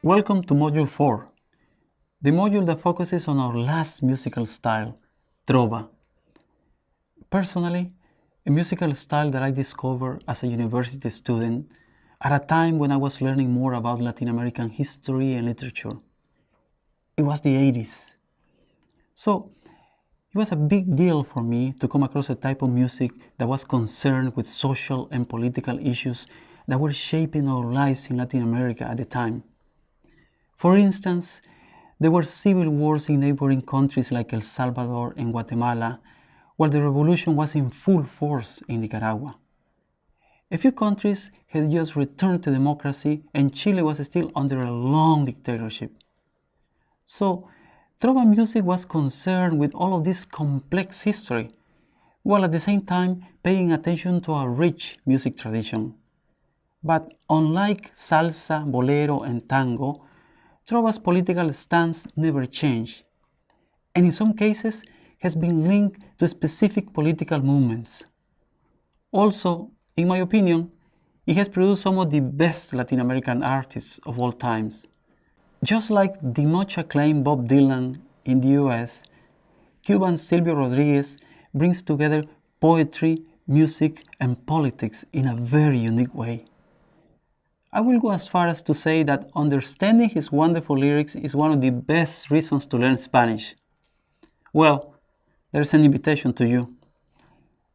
Welcome to Module 4, the module that focuses on our last musical style, Trova. Personally, a musical style that I discovered as a university student at a time when I was learning more about Latin American history and literature. It was the 80s. So, it was a big deal for me to come across a type of music that was concerned with social and political issues that were shaping our lives in Latin America at the time. For instance, there were civil wars in neighboring countries like El Salvador and Guatemala, while the revolution was in full force in Nicaragua. A few countries had just returned to democracy, and Chile was still under a long dictatorship. So, Trova music was concerned with all of this complex history, while at the same time paying attention to our rich music tradition. But unlike salsa, bolero, and tango, Trova's political stance never changed, and in some cases has been linked to specific political movements. Also, in my opinion, it has produced some of the best Latin American artists of all times. Just like the much acclaimed Bob Dylan in the US, Cuban Silvio Rodriguez brings together poetry, music, and politics in a very unique way. I will go as far as to say that understanding his wonderful lyrics is one of the best reasons to learn Spanish. Well, there's an invitation to you.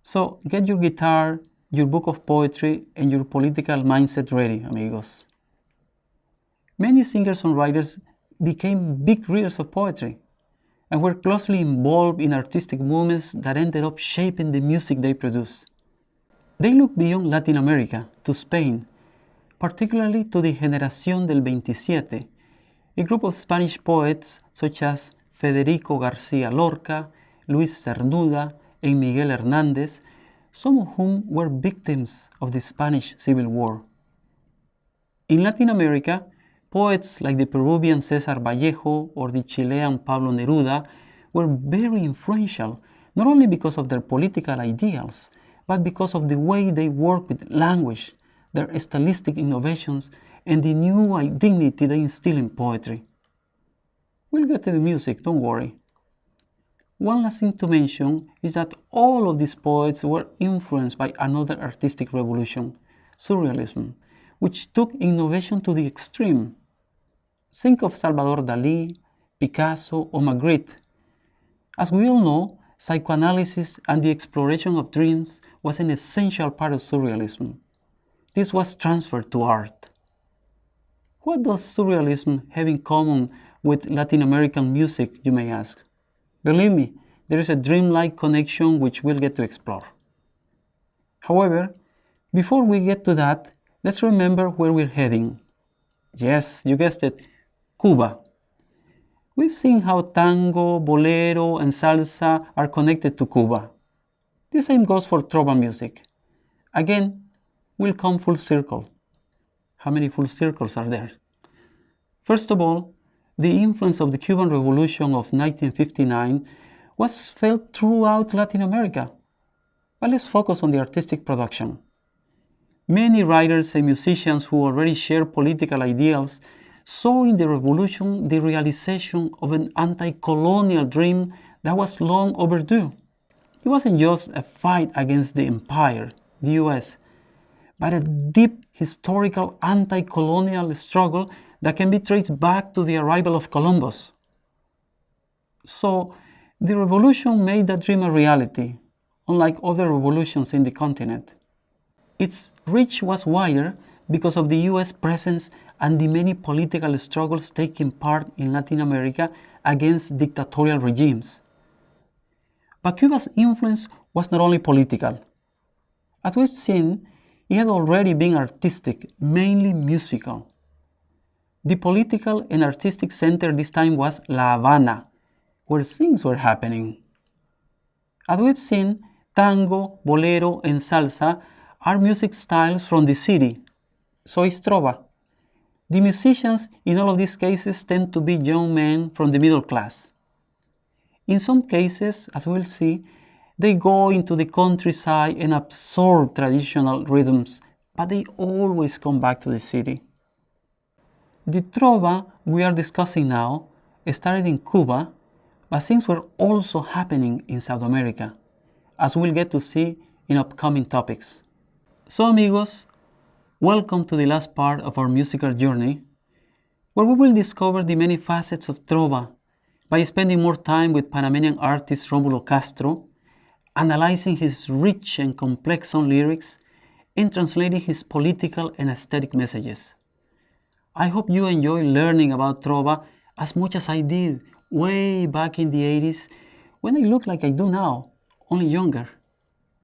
So get your guitar, your book of poetry, and your political mindset ready, amigos. Many singers-songwriters became big readers of poetry and were closely involved in artistic movements that ended up shaping the music they produced. They looked beyond Latin America to Spain, particularly to the Generación del 27, a group of Spanish poets such as Federico García Lorca, Luis Cernuda, and Miguel Hernández, some of whom were victims of the Spanish Civil War. In Latin America, poets like the Peruvian César Vallejo or the Chilean Pablo Neruda were very influential, not only because of their political ideals, but because of the way they worked with language, their stylistic innovations, and the new dignity they instill in poetry. We'll get to the music, don't worry. One last thing to mention is that all of these poets were influenced by another artistic revolution, Surrealism, which took innovation to the extreme. Think of Salvador Dalí, Picasso, or Magritte. As we all know, psychoanalysis and the exploration of dreams was an essential part of Surrealism. This was transferred to art. What does Surrealism have in common with Latin American music, you may ask? Believe me, there is a dreamlike connection which we'll get to explore. However, before we get to that, let's remember where we're heading. Yes, you guessed it, Cuba. We've seen how tango, bolero, and salsa are connected to Cuba. The same goes for trova music. Again, we'll come full circle. How many full circles are there? First of all, the influence of the Cuban Revolution of 1959 was felt throughout Latin America. But let's focus on the artistic production. Many writers and musicians who already shared political ideals saw in the revolution the realization of an anti-colonial dream that was long overdue. It wasn't just a fight against the empire, the US, but a deep historical anti-colonial struggle that can be traced back to the arrival of Columbus. So, the revolution made that dream a reality, unlike other revolutions in the continent. Its reach was wider because of the US presence and the many political struggles taking part in Latin America against dictatorial regimes. But Cuba's influence was not only political. As we've seen, it had already been artistic, mainly musical. The political and artistic center this time was La Habana, where things were happening. As we've seen, tango, bolero, and salsa are music styles from the city, so is trova. The musicians in all of these cases tend to be young men from the middle class. In some cases, as we'll see, They go into the countryside and absorb traditional rhythms, but they always come back to the city. The trova we are discussing now started in Cuba, but things were also happening in South America, as we'll get to see in upcoming topics. So amigos, welcome to the last part of our musical journey, where we will discover the many facets of trova by spending more time with Panamanian artist Rómulo Castro, analyzing his rich and complex song lyrics, and translating his political and aesthetic messages. I hope you enjoy learning about trova as much as I did way back in the 80s when I look like I do now, only younger.